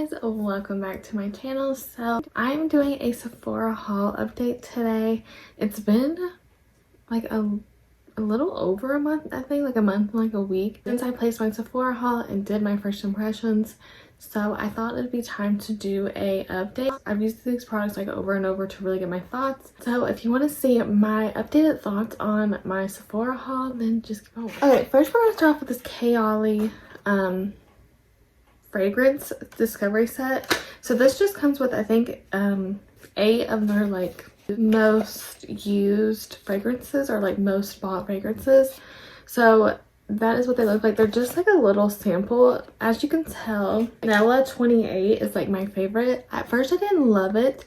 guys, welcome back to my channel. So I'm doing a Sephora haul update today. It's been like a little over a month, I think, like a month and like a week since I placed my Sephora haul and did my first impressions. So I thought it'd be time to do a update. I've used these products like over and over to really get my thoughts. So if you want to see my updated thoughts on my Sephora haul, then just keep on. Okay, first we're gonna start off with this Kayali fragrance discovery set. So this just comes with, I think, 8 of their like most used fragrances or like most bought fragrances. So that is what they look like. They're just like a little sample. As you can tell, Vanilla 28 is like my favorite. At first I didn't love it,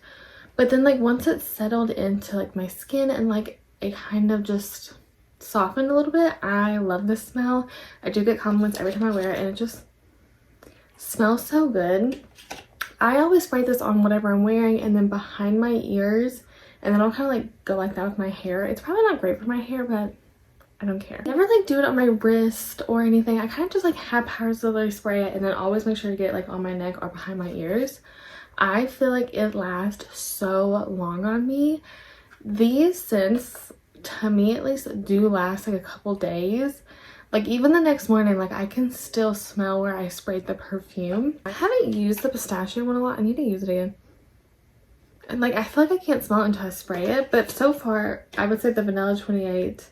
but then like once it settled into like my skin and like it kind of just softened a little bit, I love this smell. I do get compliments every time I wear it and it just smells so good. I always spray this on whatever I'm wearing and then behind my ears, and then I'll kind of like go like that with my hair. It's probably not great for my hair, but I don't care. I never like do it on my wrist or anything. I kind of just like haphazardly spray it and then always make sure to get it like on my neck or behind my ears. I feel like it lasts so long on me. These scents, to me at least, do last like a couple days. Like even the next morning, like I can still smell where I sprayed the perfume. I haven't used the pistachio one a lot. I need to use it again. And like I feel like I can't smell it until I spray it. But so far, I would say the Vanilla 28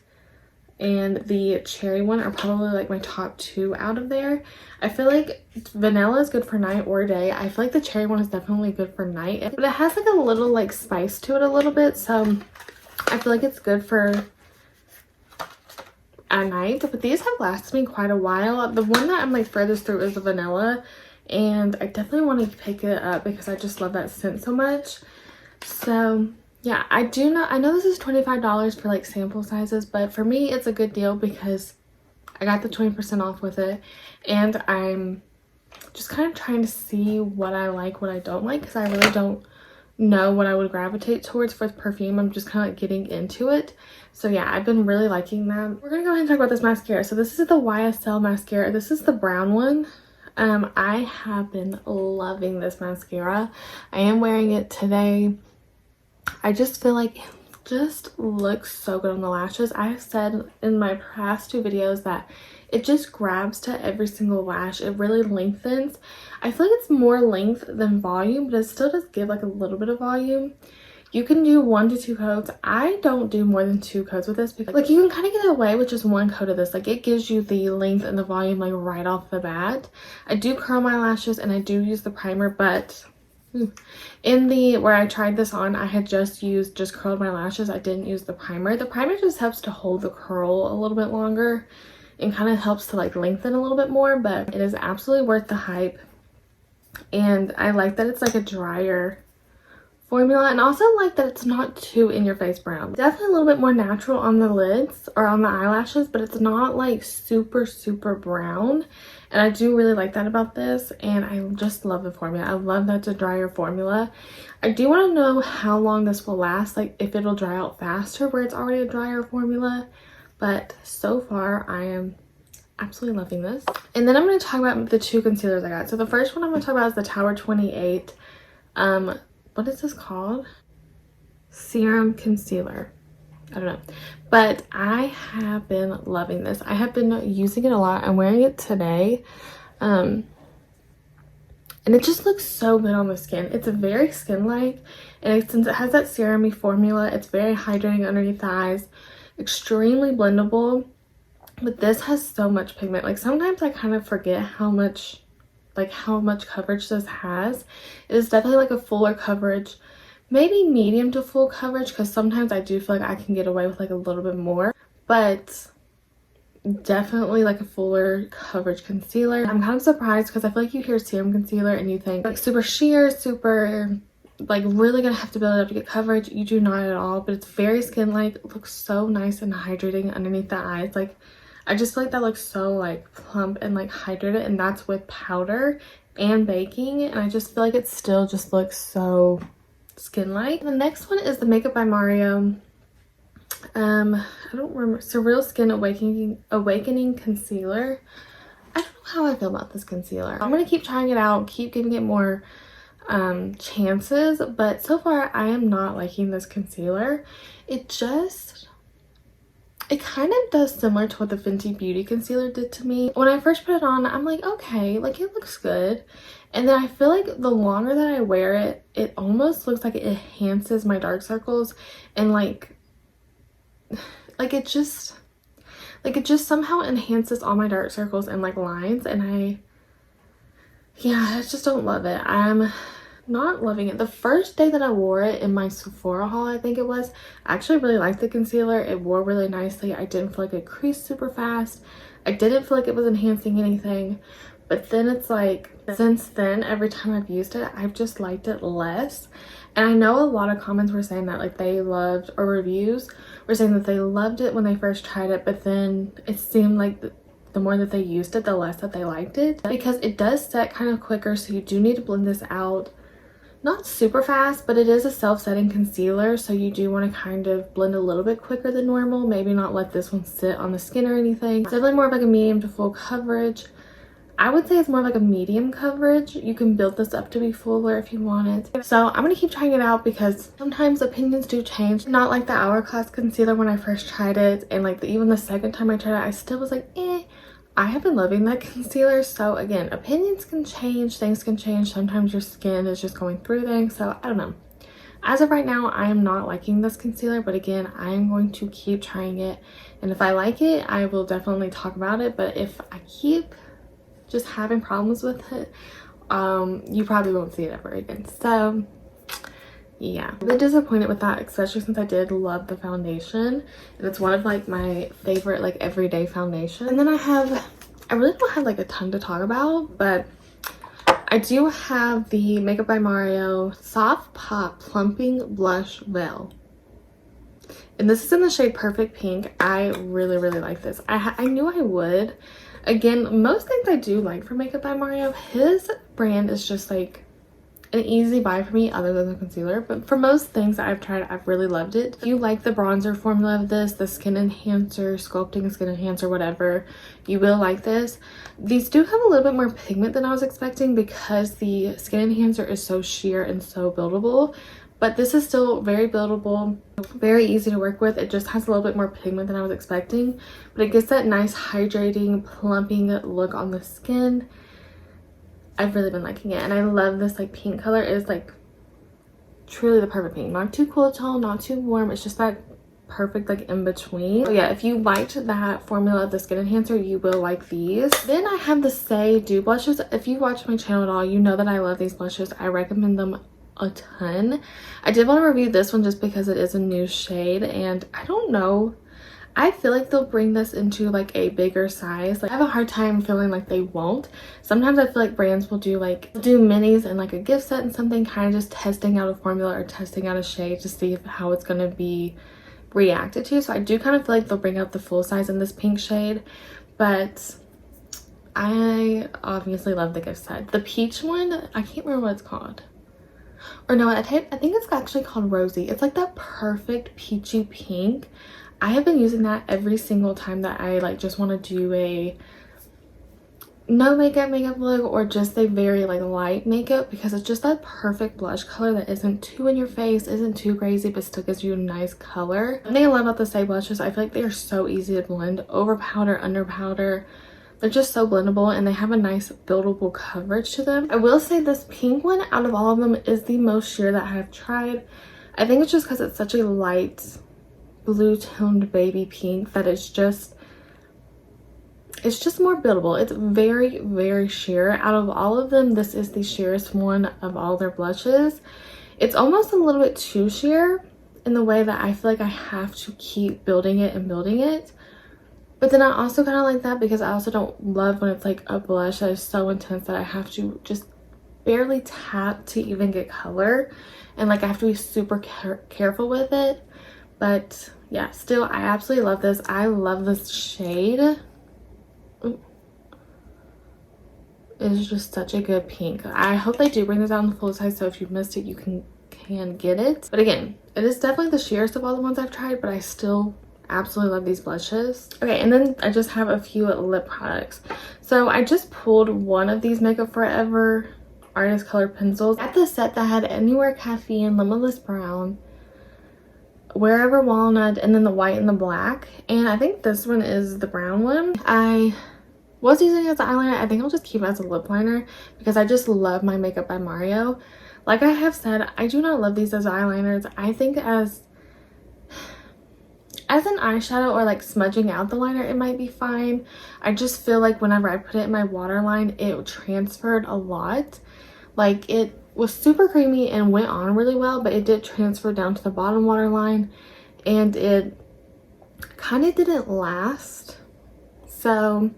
and the cherry one are probably like my top 2 out of there. I feel like vanilla is good for night or day. I feel like the cherry one is definitely good for night. But it has like a little like spice to it a little bit. So I feel like it's good for at night. But these have lasted me quite a while. The one that I'm like furthest through is the vanilla, and I definitely want to pick it up because I just love that scent so much. So yeah, I know this is $25 for like sample sizes, but for me it's a good deal because I got the 20% off with it, and I'm just kind of trying to see what I like, what I don't like, because I really don't know what I would gravitate towards for perfume. I'm just kind of like getting into it. So yeah, I've been really liking that. We're gonna go ahead and talk about this mascara. So this is the YSL mascara. This is the brown one. I have been loving this mascara. I am wearing it today. I just feel like it just looks so good on the lashes. I have said in my past 2 videos that it just grabs to every single lash. It really lengthens. I feel like it's more length than volume, but it still does give like a little bit of volume. You can do 1 to 2 coats. I don't do more than 2 coats with this because like you can kind of get away with just 1 coat of this. Like it gives you the length and the volume like right off the bat. I do curl my lashes and I do use the primer, but in the where I tried this on, I had just curled my lashes. I didn't use the primer. The primer just helps to hold the curl a little bit longer and kind of helps to like lengthen a little bit more, but it is absolutely worth the hype. And I like that it's like a drier formula, and also like that it's not too in your face brown. Definitely a little bit more natural on the lids or on the eyelashes, but it's not like super brown, and I do really like that about this. And I just love the formula. I love that it's a drier formula. I do want to know how long this will last, like if it'll dry out faster where it's already a drier formula, but so far I am absolutely loving this. And then I'm going to talk about the 2 concealers I got. So the first one I'm going to talk about is the Tower 28 what is this called? Serum concealer. I don't know, but I have been loving this. I have been using it a lot. I'm wearing it today, and it just looks so good on the skin. It's very skin-like, and since it has that serum-y formula, it's very hydrating underneath the eyes, extremely blendable. But this has so much pigment. Like sometimes I kind of forget how much coverage this has. It is definitely like a fuller coverage, maybe medium to full coverage, because sometimes I do feel like I can get away with like a little bit more, but definitely like a fuller coverage concealer. I'm kind of surprised because I feel like you hear serum concealer and you think like super sheer, super like really gonna have to build it up to get coverage. You do not at all, but it's very skin-like. It looks so nice and hydrating underneath the eyes. Like I just feel like that looks so like plump and like hydrated, and that's with powder and baking, and I just feel like it still just looks so skin-like. The next one is the Makeup by Mario I don't remember, Surreal Skin Awakening Concealer. I don't know how I feel about this concealer. I'm gonna keep trying it out, keep giving it more chances, but so far I am not liking this concealer. It kind of does similar to what the Fenty Beauty concealer did to me. When I first put it on, I'm like, okay, like it looks good. And then I feel like the longer that I wear it, it almost looks like it enhances my dark circles, and like it just somehow enhances all my dark circles and like lines, and I just don't love it. I'm not loving it. The first day that I wore it in my Sephora haul, I think it was, I actually really liked the concealer. It wore really nicely. I didn't feel like it creased super fast. I didn't feel like it was enhancing anything. But then it's like, since then, every time I've used it, I've just liked it less. And I know a lot of comments were saying that like they loved, or reviews were saying that they loved it when they first tried it, but then it seemed like the more that they used it, the less that they liked it, because it does set kind of quicker, so you do need to blend this out not super fast, but it is a self-setting concealer, so you do want to kind of blend a little bit quicker than normal. Maybe not let this one sit on the skin or anything. It's definitely more of like a medium to full coverage. I would say it's more like a medium coverage. You can build this up to be fuller if you want it. So I'm going to keep trying it out because sometimes opinions do change. Not like the Hourglass concealer when I first tried it, and like even the second time I tried it, I still was like, eh. I have been loving that concealer. So again, opinions can change, things can change. Sometimes your skin is just going through things. So I don't know. As of right now, I am not liking this concealer, but again, I am going to keep trying it. And if I like it, I will definitely talk about it. But if I keep just having problems with it, you probably won't see it ever again. So yeah, I'm a bit disappointed with that, especially since I did love the foundation, and it's one of like my favorite like everyday foundation. And then I really don't have like a ton to talk about, but I do have the Makeup by Mario Soft Pop Plumping Blush Veil, and this is in the shade Perfect Pink. I really like this. I knew I would. Again, most things I do like from Makeup by Mario. His brand is just like an easy buy for me, other than the concealer, but for most things that I've tried, I've really loved it. If you like the bronzer formula of this, the skin enhancer, sculpting skin enhancer, whatever, you will like this. These do have a little bit more pigment than I was expecting because the skin enhancer is so sheer and so buildable, but this is still very buildable, very easy to work with. It just has a little bit more pigment than I was expecting, but it gets that nice hydrating, plumping look on the skin. I've really been liking it, and I love this like pink color. It is like truly the perfect pink. Not too cool tone, not too warm. It's just that perfect like in between. So yeah, if you liked that formula of the skin enhancer, you will like these. Then I have the Say Dew blushes. If you watch my channel at all, you know that I love these blushes. I recommend them a ton. I did want to review this one just because it is a new shade, and I don't know, I feel like they'll bring this into like a bigger size. Like I have a hard time feeling like they won't. Sometimes I feel like brands will do minis and like a gift set and something, kind of just testing out a formula or testing out a shade to see how it's going to be reacted to. So I do kind of feel like they'll bring out the full size in this pink shade, but I obviously love the gift set. The peach one, I can't remember what it's called. Or no, I think it's actually called Rosy. It's like that perfect peachy pink. I have been using that every single time that I like just want to do a no makeup look, or just a very like light makeup, because it's just that perfect blush color that isn't too in your face, isn't too crazy, but still gives you a nice color. The thing I love about the Say blushes, I feel like they are so easy to blend over powder, under powder. They're just so blendable, and they have a nice buildable coverage to them. I will say this pink one out of all of them is the most sheer that I have tried. I think it's just because it's such a light blue toned baby pink that it's just more buildable. It's very sheer. Out of all of them, this is the sheerest one of all their blushes. It's almost a little bit too sheer in the way that I feel like I have to keep building it and building it. But then I also kind of like that because I also don't love when it's like a blush that is so intense that I have to just barely tap to even get color, and like I have to be super careful with it. But yeah, still, I absolutely love this. I love this shade. Ooh. It's just such a good pink. I hope they do bring this out in the full size, so if you missed it, you can get it. But again, it is definitely the sheerest of all the ones I've tried, but I still Absolutely love these blushes. Okay, and then I just have a few lip products. So I just pulled one of these Makeup Forever Artist Color pencils. At the set that had Anywhere Caffeine, Limitless Brown, Wherever Walnut, and then the white and the black. And I think this one is the brown one. I was using it as an eyeliner. I think I'll just keep it as a lip liner because I just love my Makeup by Mario. Like I have said, I do not love these as eyeliners. I think as an eyeshadow or like smudging out the liner, it might be fine. I just feel like whenever I put it in my waterline, it transferred a lot. Like it was super creamy and went on really well, but it did transfer down to the bottom waterline and it kind of didn't last. So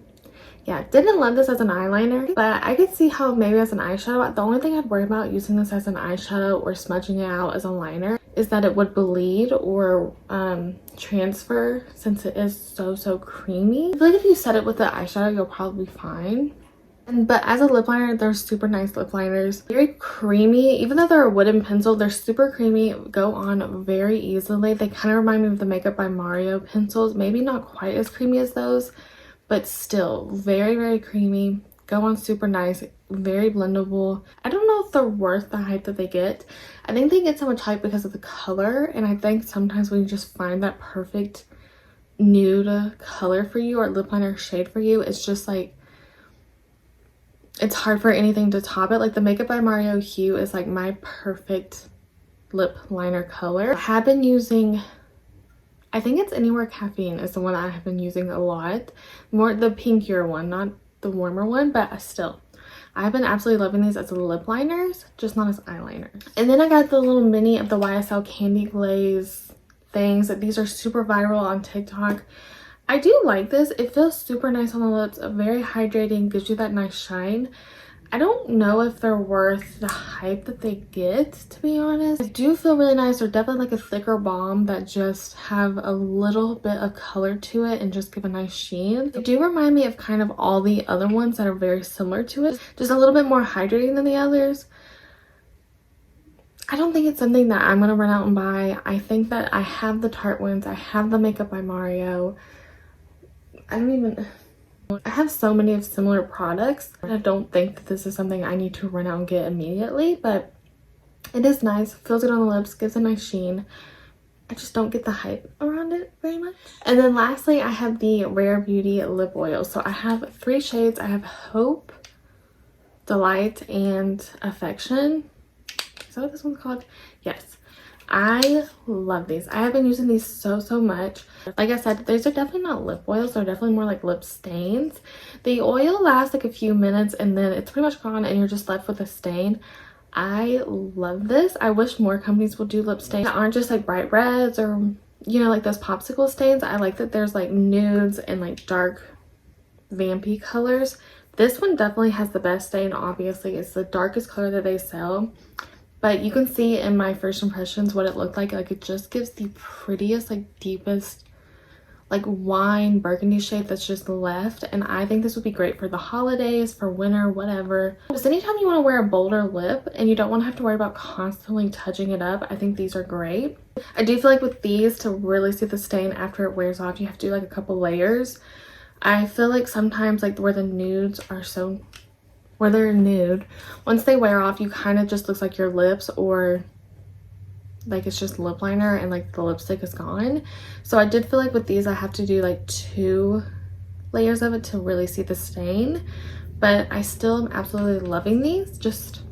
yeah, didn't love this as an eyeliner, but I could see how maybe as an eyeshadow. The only thing I'd worry about using this as an eyeshadow or smudging it out as a liner is that it would bleed or transfer, since it is so creamy. I feel like if you set it with the eyeshadow, you'll probably be fine. But as a lip liner, they're super nice lip liners. Very creamy. Even though they're a wooden pencil, they're super creamy, go on very easily. They kind of remind me of the Makeup by Mario pencils. Maybe not quite as creamy as those, but still very creamy, go on super nice, very blendable. I don't know if they're worth the hype that they get. I think they get so much hype because of the color, and I think sometimes when you just find that perfect nude color for you or lip liner shade for you, it's just like, it's hard for anything to top it. Like the Makeup by Mario hue is like my perfect lip liner color. I have been using, I think it's Anywhere Caffeine is the one I have been using a lot. More the pinkier one, not the warmer one, but still. I've been absolutely loving these as lip liners, just not as eyeliners. And then I got the little mini of the YSL Candy Glaze things. These are super viral on TikTok. I do like this. It feels super nice on the lips, very hydrating, gives you that nice shine. I don't know if they're worth the hype that they get, to be honest. They do feel really nice. They're definitely like a thicker balm that just have a little bit of color to it and just give a nice sheen. They do remind me of kind of all the other ones that are very similar to it, just a little bit more hydrating than the others. I don't think it's something that I'm gonna run out and buy. I think that I have the Tarte ones. I have the Makeup by Mario. I have so many of similar products. I don't think that this is something I need to run out and get immediately, but it is nice. Feels good on the lips, gives a nice sheen. I just don't get the hype around it very much. And then lastly, I have the Rare Beauty lip oil. So I have 3 shades. I have Hope, Delight, and Affection. Is that what this one's called? Yes. I love these. I have been using these so much. Like I said, these are definitely not lip oils. They're definitely more like lip stains. The oil lasts like a few minutes and then it's pretty much gone and you're just left with a stain. I love this. I wish more companies would do lip stains that aren't just like bright reds or, you know, like those popsicle stains. I like that there's like nudes and like dark vampy colors. This one definitely has the best stain. Obviously, it's the darkest color that they sell. But you can see in my first impressions what it looked like. Like it just gives the prettiest, like deepest, like wine burgundy shade that's just left. And I think this would be great for the holidays, for winter, whatever. Just anytime you want to wear a bolder lip and you don't want to have to worry about constantly touching it up, I think these are great. I do feel like with these, to really see the stain after it wears off, you have to do like a couple layers. I feel like sometimes like where the nudes are so... where they're nude, once they wear off, you kind of just looks like your lips, or like it's just lip liner and like the lipstick is gone. So I did feel like with these I have to do like 2 layers of it to really see the stain, but I still am absolutely loving these. Just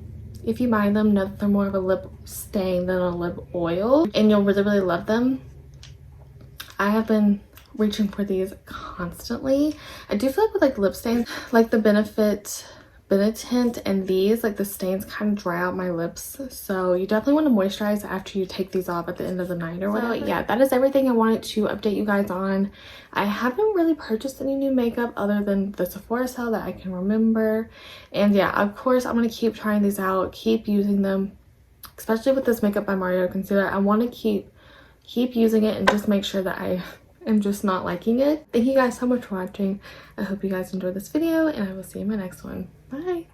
if you buy them, know that they're more of a lip stain than a lip oil, and you'll really love them. I have been reaching for these constantly. I do feel like with like lip stains, like the Benefit tint and these, like the stains kind of dry out my lips, so you definitely want to moisturize after you take these off at the end of the night or whatever. So yeah, that is everything I wanted to update you guys on. I haven't really purchased any new makeup other than the Sephora sale that I can remember, and yeah, of course I'm going to keep trying these out, keep using them, especially with this Makeup by Mario concealer. I want to keep using it and just make sure that I am just not liking it. Thank you guys so much for watching. I hope you guys enjoyed this video, and I will see you in my next one. Bye.